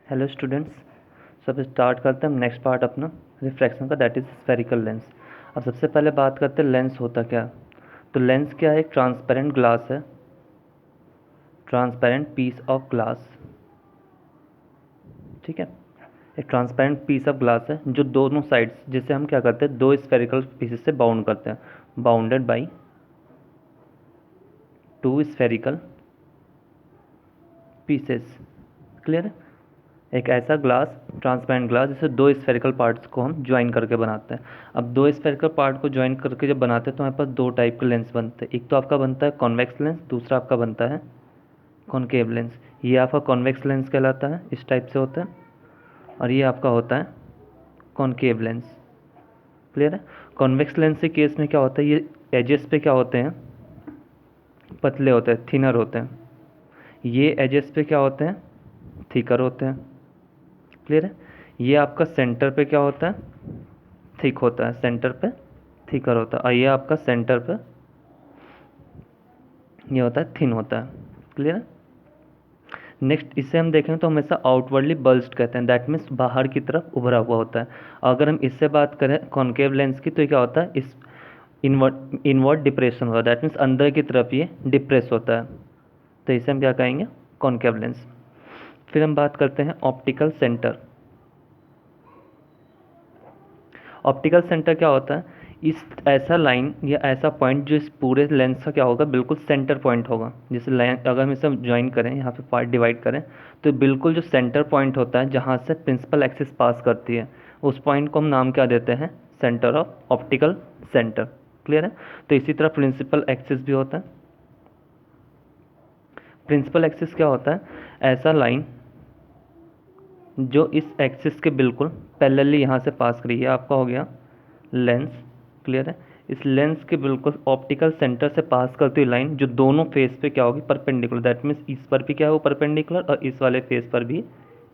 Hello students, सब start करते हैं हम नेक्स्ट पार्ट अपना रिफ्रैक्शन का, दैट इज़ स्फेरिकल लेंस। अब सबसे पहले बात करते हैं लेंस होता क्या। तो लेंस क्या है? एक ट्रांसपेरेंट ग्लास है, ट्रांसपेरेंट पीस ऑफ ग्लास। ठीक है, एक ट्रांसपेरेंट पीस ऑफ ग्लास है जो दोनों साइड्स, जिसे हम क्या करते हैं, दो स्फेरिकल पीसेस से बाउंड करते हैं, bounded by two spherical pieces. Clear है? एक ऐसा ग्लास, ट्रांसपेरेंट ग्लास, जिसे दो स्फेरिकल पार्ट्स को हम ज्वाइन करके बनाते हैं। अब दो स्फेरिकल पार्ट को ज्वाइन करके जब बनाते हैं तो हमारे पास दो टाइप के लेंस बनते हैं। एक तो आपका बनता है कॉन्वेक्स लेंस, दूसरा आपका बनता है कॉनकेव लेंस। ये आपका कॉन्वेक्स लेंस कहलाता है, इस टाइप से होता है, और ये आपका होता है कॉनकेव लेंस। क्लियर है? कॉन्वेक्स लेंस के केस में क्या होता है, ये एजेस पे क्या होते हैं, पतले होते हैं, थिनर होते हैं। ये एजेस पे क्या होते हैं, थिकर होते हैं। क्लियर है? ये आपका सेंटर पे क्या होता है, थिक होता है, सेंटर पे थिकर होता है, और ये आपका सेंटर पे ये होता है थिन होता है। क्लियर है? नेक्स्ट इसे हम देखें तो हमेशा आउटवर्डली बल्स्ट कहते हैं, दैट मीन्स बाहर की तरफ उभरा हुआ होता है। अगर हम इससे बात करें कॉनकेव लेंस की, तो ये क्या होता है, इस इनवर्ड डिप्रेशन होता है, दैट मीन्स अंदर की तरफ ये डिप्रेस होता है। तो इसे हम क्या कहेंगे, कॉनकेव लेंस। फिर हम बात करते हैं ऑप्टिकल सेंटर। ऑप्टिकल सेंटर क्या होता है, इस ऐसा लाइन या ऐसा पॉइंट जो इस पूरे लेंस का क्या होगा, बिल्कुल सेंटर पॉइंट होगा। जैसे लाइन अगर हम इसे ज्वाइन करें, यहाँ पे पार्ट डिवाइड करें, तो बिल्कुल जो सेंटर पॉइंट होता है जहाँ से प्रिंसिपल एक्सिस पास करती है, उस पॉइंट को हम नाम क्या देते हैं, centre of optical centre. Clear है? तो इसी तरह प्रिंसिपल एक्सिस भी होता है। प्रिंसिपल एक्सिस क्या होता है, ऐसा लाइन जो इस एक्सिस के बिल्कुल पैरेलली यहाँ से पास करी है, आपका हो गया लेंस। क्लियर है? इस लेंस के बिल्कुल ऑप्टिकल सेंटर से पास करती हुई लाइन जो दोनों फेस पे क्या होगी, परपेंडिकुलर, दैट मीन्स इस पर भी क्या है वो परपेंडिकुलर, और इस वाले फेस पर भी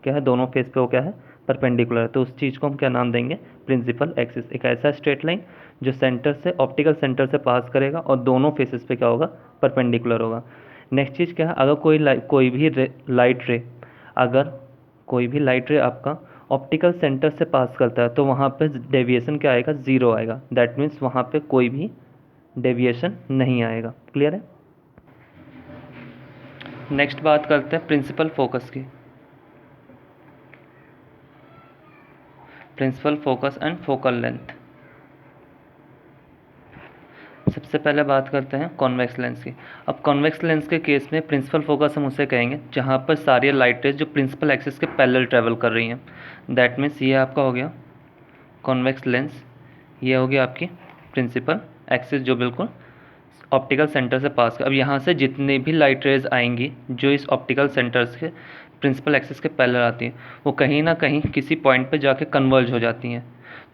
क्या है, दोनों फेस पे वो क्या है, परपेंडिकुलर है। तो उस चीज़ को हम क्या नाम देंगे, प्रिंसिपल एक्सिस। एक ऐसा स्ट्रेट लाइन जो सेंटर से, ऑप्टिकल सेंटर से पास करेगा और दोनों फेसेस पे क्या होगा, परपेंडिकुलर होगा। नेक्स्ट चीज़ क्या है, अगर कोई भी लाइट रे, अगर कोई भी लाइट रे आपका ऑप्टिकल सेंटर से पास करता है, तो वहाँ पे डेविएशन क्या आएगा, ज़ीरो आएगा, दैट मीन्स वहाँ पे कोई भी डेविएशन नहीं आएगा। क्लियर है? नेक्स्ट बात करते हैं प्रिंसिपल फोकस की। Principal focus and focal length. सबसे पहले बात करते हैं कॉन्वेक्स लेंस की। अब कॉन्वेक्स लेंस के केस में प्रिंसिपल फोकस हम उसे कहेंगे जहाँ पर सारी लाइट रेज जो प्रिंसिपल एक्सिस के पैरेलल ट्रेवल कर रही हैं, दैट मीन्स ये आपका हो गया कॉन्वेक्स लेंस, ये हो गया आपकी प्रिंसिपल एक्सिस जो बिल्कुल ऑप्टिकल सेंटर से पास कर। अब यहाँ से जितनी भी लाइट रेज आएंगी जो इस ऑप्टिकल सेंटर्स के प्रिंसिपल एक्सिस के पैरेलल आती हैं, वो कहीं ना कहीं किसी पॉइंट पे जाके कन्वर्ज हो जाती हैं।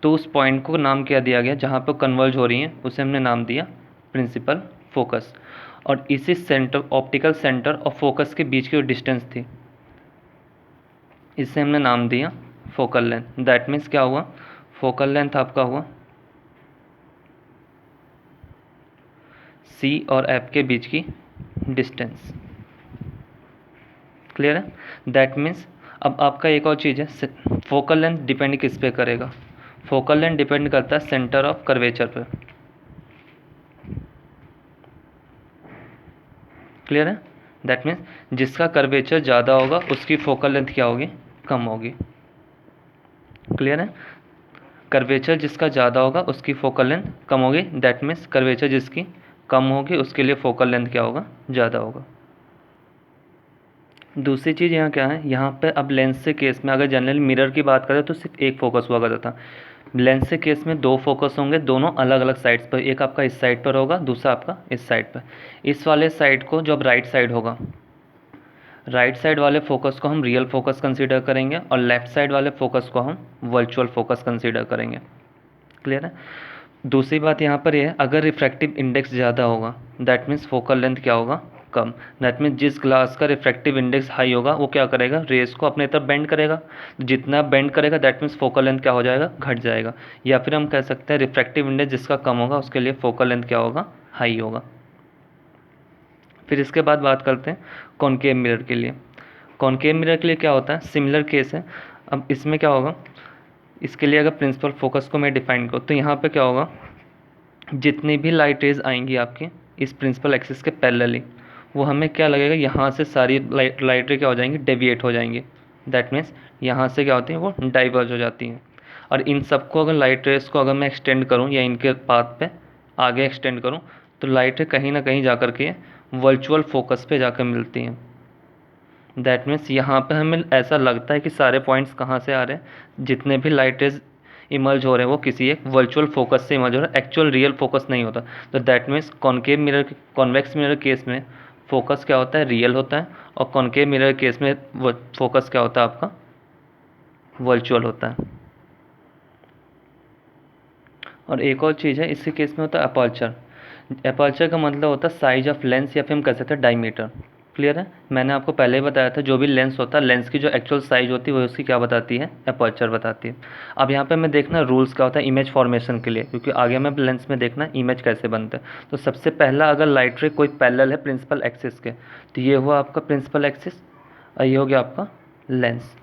तो उस पॉइंट को नाम क्या दिया गया, जहाँ पर कन्वर्ज हो रही हैं उसे हमने नाम दिया प्रिंसिपल फोकस। और इसी सेंटर, ऑप्टिकल सेंटर और फोकस के बीच की जो डिस्टेंस थी, इसे हमने नाम दिया फोकल लेंथ। दैट मीन्स क्या हुआ, फोकल लेंथ आपका हुआ सी और एफ के बीच की डिस्टेंस। क्लियर है? दैट मीन्स अब आपका एक और चीज़ है, फोकल लेंथ डिपेंड किस पे करेगा, फोकल लेंथ डिपेंड करता है सेंटर ऑफ कर्वेचर पे। क्लियर है? दैट मीन्स जिसका कर्वेचर ज़्यादा होगा उसकी फोकल लेंथ क्या होगी, कम होगी। क्लियर है? कर्वेचर जिसका ज़्यादा होगा उसकी फोकल लेंथ कम होगी, दैट मीन्स कर्वेचर जिसकी कम होगी उसके लिए फोकल लेंथ क्या होगा, ज़्यादा होगा। दूसरी चीज़ यहाँ क्या है, यहाँ पे अब लेंस से केस में अगर जनरली मिरर की बात करें तो सिर्फ एक फोकस हुआ करता था। लेंस से केस में दो फोकस होंगे, दोनों अलग अलग साइड्स पर, एक आपका इस साइड पर होगा, दूसरा आपका इस साइड पर। इस वाले साइड को जो अब राइट साइड होगा, राइट साइड वाले फोकस को हम रियल फोकस कंसीडर करेंगे, और लेफ्ट साइड वाले फोकस को हम वर्चुअल फोकस कंसीडर करेंगे। क्लियर है? दूसरी बात यहाँ पर यह है, अगर रिफ्रैक्टिव इंडेक्स ज़्यादा होगा दैट मीन्स फोकल लेंथ क्या होगा, कम। दैट मीन्स जिस ग्लास का रिफ्रैक्टिव इंडेक्स हाई होगा वो क्या करेगा, रेस को अपने तरफ बेंड करेगा। जितना बेंड करेगा दैट मीन्स फोकल लेंथ क्या हो जाएगा, घट जाएगा। या फिर हम कह सकते हैं रिफ्रैक्टिव इंडेक्स जिसका कम होगा उसके लिए फोकल लेंथ क्या होगा, हाई होगा। फिर इसके बाद बात करते हैं कॉनकेव मिरर के लिए। कॉनकेव मिरर के लिए क्या होता है, सिमिलर केस है। अब इसमें क्या होगा, इसके लिए अगर प्रिंसिपल फोकस को मैं डिफाइन करूँ तो यहाँ पे क्या होगा, जितनी भी लाइट रेज आएंगी आपकी इस प्रिंसिपल एक्सिस के पैरेलली, वो हमें क्या लगेगा, यहाँ से सारी लाइट रे क्या हो जाएंगी, डेविएट हो जाएंगी। दैट मीन्स यहाँ से क्या होती है, वो डाइवर्ज हो जाती हैं। और इन सबको अगर लाइट रेस को अगर मैं एक्सटेंड करूँ या इनके पाथ पे आगे एक्सटेंड करूँ तो लाइट रे कहीं ना कहीं जा के वर्चुअल फोकस पे जाकर मिलती हैं। दैट मीन्स यहाँ पे हमें ऐसा लगता है कि सारे पॉइंट्स कहाँ से आ रहे हैं, जितने भी लाइट रेज इमर्ज हो रहे हैं वो किसी एक वर्चुअल फोकस से इमर्ज हो रहा है, एक्चुअल रियल फोकस नहीं होता। तो that means concave mirror, convex mirror case में फोकस क्या होता है, रियल होता है, और कॉनकेव मिरर केस में फोकस क्या होता है आपका, वर्चुअल होता है। और एक और चीज़ है, इसी केस में होता है अपर्चर। अपर्चर का मतलब होता है साइज ऑफ लेंस, या फिर हम कह सकते हैं डायमीटर। क्लियर है, मैंने आपको पहले ही बताया था, जो भी लेंस होता है, लेंस की जो एक्चुअल साइज होती है वो उसकी क्या बताती है, अपर्चर बताती है। अब यहाँ पे मैं देखना रूल्स क्या होता है इमेज फॉर्मेशन के लिए, क्योंकि आगे मैं लेंस में देखना इमेज कैसे बनता है। तो सबसे पहला, अगर लाइट रे कोई पैरेलल है प्रिंसिपल एक्सिस के, तो ये हुआ आपका प्रिंसिपल एक्सिस और ये हो गया आपका लेंस।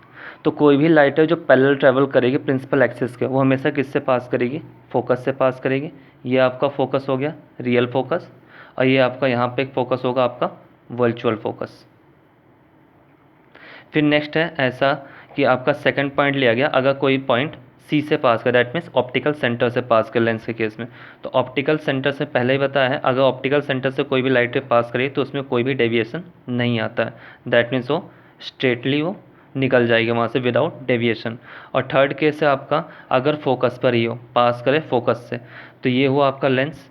तो कोई भी लाइट है जो पैरेलल ट्रैवल करेगी प्रिंसिपल एक्सिस के, वो हमेशा किससे पास करेगी, फोकस से पास करेगी। ये आपका फोकस हो गया रियल फोकस, और ये आपका यहाँ पे एक फोकस होगा आपका वर्चुअल फोकस। फिर नेक्स्ट है ऐसा कि आपका सेकंड पॉइंट लिया गया, अगर कोई पॉइंट सी से पास कर, दैट मीन्स ऑप्टिकल सेंटर से पास कर लेंस के केस में। तो ऑप्टिकल सेंटर से पहले ही बताया है, अगर ऑप्टिकल सेंटर से कोई भी लाइट पास करे तो उसमें कोई भी डेविएशन नहीं आता है। दैट मीन्स वो स्ट्रेटली वो निकल जाएगी वहाँ से विदाउट डेविएशन। और थर्ड केस है आपका, अगर फोकस पर ही हो, पास करे फोकस से, तो ये हुआ आपका लेंस।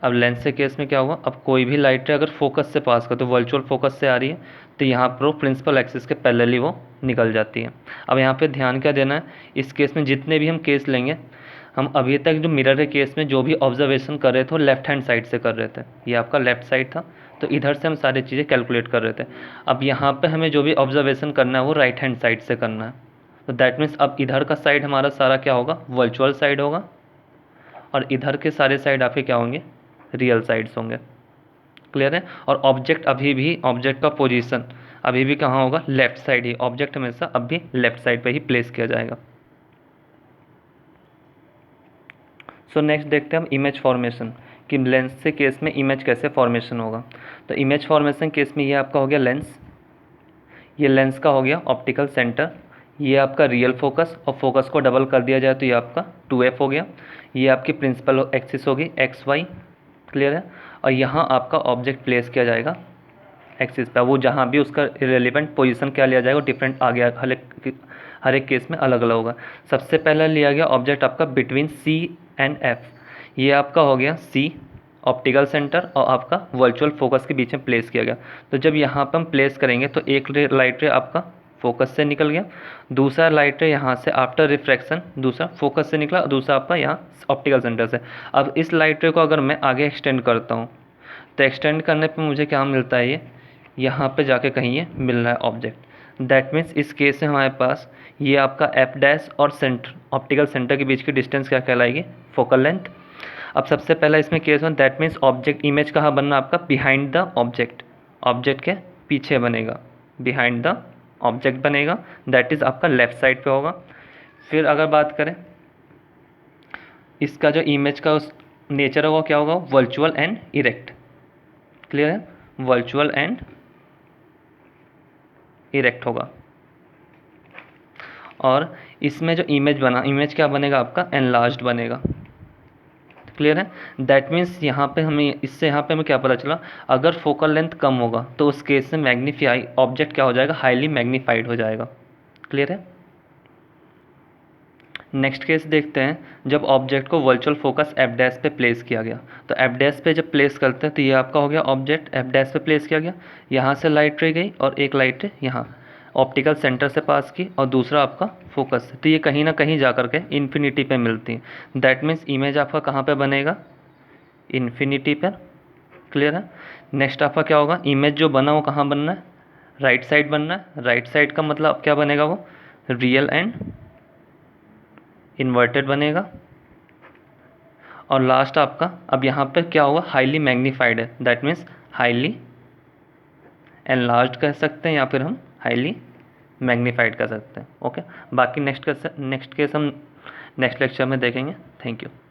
अब लेंस के केस में क्या हुआ, अब कोई भी लाइट रे अगर फोकस से पास कर, तो वर्चुअल फोकस से आ रही है, तो यहाँ पर वो प्रिंसिपल एक्सिस के पैरेलली वो निकल जाती है। अब यहाँ पे ध्यान क्या देना है, इस केस में जितने भी हम केस लेंगे, हम अभी तक जो मिरर के केस में जो भी ऑब्जर्वेशन कर रहे थे वो लेफ्ट हैंड साइड से कर रहे थे, ये आपका लेफ्ट साइड था, तो इधर से हम सारी चीज़ें कैलकुलेट कर रहे थे। अब यहाँ पे हमें जो भी ऑब्जर्वेशन करना है वो राइट हैंड साइड से करना है। तो दैट मीन्स अब इधर का साइड हमारा सारा क्या होगा, वर्चुअल साइड होगा, और इधर के सारे साइड आपके क्या होंगे, रियल साइड्स होंगे। क्लियर है, और ऑब्जेक्ट अभी भी, ऑब्जेक्ट का पोजीशन अभी भी कहाँ होगा, लेफ्ट साइड ही, ऑब्जेक्ट हमेशा अब भी लेफ्ट साइड पे ही प्लेस किया जाएगा। सो नेक्स्ट देखते हैं हम इमेज फॉर्मेशन, कि लेंस से केस में इमेज कैसे फॉर्मेशन होगा। तो इमेज फॉर्मेशन केस में ये आपका हो गया लेंस, ये लेंस का हो गया ऑप्टिकल सेंटर, ये आपका रियल फोकस, और फोकस को डबल कर दिया जाए तो ये आपका 2f हो गया। ये आपकी प्रिंसिपल एक्सिस होगी एक्स वाई। क्लियर है, और यहाँ आपका ऑब्जेक्ट प्लेस किया जाएगा एक्सिस पे, वो जहाँ भी उसका रिलेवेंट पोजीशन क्या लिया जाएगा, डिफरेंट आ गया, हर एक केस में अलग अलग होगा। सबसे पहला लिया गया ऑब्जेक्ट आपका बिटवीन सी एंड एफ, ये आपका हो गया सी ऑप्टिकल सेंटर और आपका वर्चुअल फोकस के बीच में प्लेस किया गया। तो जब यहाँ पर हम प्लेस करेंगे तो एक लाइट रे आपका फोकस से निकल गया, दूसरा लाइट रे यहाँ से आफ्टर रिफ्रैक्शन दूसरा फोकस से निकला, दूसरा आपका यहाँ ऑप्टिकल सेंटर से। अब इस लाइट रे को अगर मैं आगे एक्सटेंड करता हूँ तो एक्सटेंड करने पे मुझे क्या मिलता है, ये यहाँ पे जाके कहीं ये मिल रहा है ऑब्जेक्ट। दैट मीन्स इस केस में हमारे पास ये आपका एफ डैश और सेंटर, ऑप्टिकल सेंटर के बीच की डिस्टेंस क्या कहलाएगी, फोकल लेंथ। अब सबसे पहला इसमें केस में, दैट मीन्स ऑब्जेक्ट इमेज कहाँ बनना आपका, बिहाइंड द ऑब्जेक्ट, ऑब्जेक्ट के पीछे बनेगा, बिहाइंड द ऑब्जेक्ट बनेगा, दैट इज़ आपका लेफ्ट साइड पे होगा। फिर अगर बात करें इसका जो इमेज का उस नेचर होगा क्या होगा, वर्चुअल एंड इरेक्ट। क्लियर है, वर्चुअल एंड इरेक्ट होगा। और इसमें जो इमेज बना, इमेज क्या बनेगा आपका, एनलार्ज्ड बनेगा। क्लियर है, दैट मीन्स यहाँ पे हमें, इससे यहाँ पे हमें क्या पता चला, अगर फोकल लेंथ कम होगा तो उस केस में मैग्नीफाई ऑब्जेक्ट क्या हो जाएगा, हाईली मैग्नीफाइड हो जाएगा। क्लियर है, नेक्स्ट केस देखते हैं, जब ऑब्जेक्ट को वर्चुअल फोकस एफ डैश पे प्लेस किया गया। तो एफ डैश पे जब प्लेस करते हैं तो ये आपका हो गया ऑब्जेक्ट एफ डैश पे प्लेस किया गया, यहाँ से लाइट रे गई और एक लाइट रे यहाँ ऑप्टिकल सेंटर से पास की, और दूसरा आपका फोकस से, तो ये कहीं ना कहीं जा करके इन्फिनिटी पे मिलती है। दैट मीन्स इमेज आपका कहाँ पे बनेगा, इन्फिनिटी पर। क्लियर है, नेक्स्ट आपका क्या होगा, इमेज जो बना वो कहाँ बनना है, राइट साइड बनना है। राइट साइड का मतलब क्या बनेगा, वो रियल एंड इन्वर्टेड बनेगा। और लास्ट आपका अब यहाँ पे क्या होगा, हाईली मैग्नीफाइड है, दैट मीन्स हाईली एनलार्ज्ड कह सकते हैं या फिर हम हाईली मैग्नीफाइड कर सकते हैं। ओके, बाकी नेक्स्ट केस हम नेक्स्ट लेक्चर में देखेंगे। Thank you.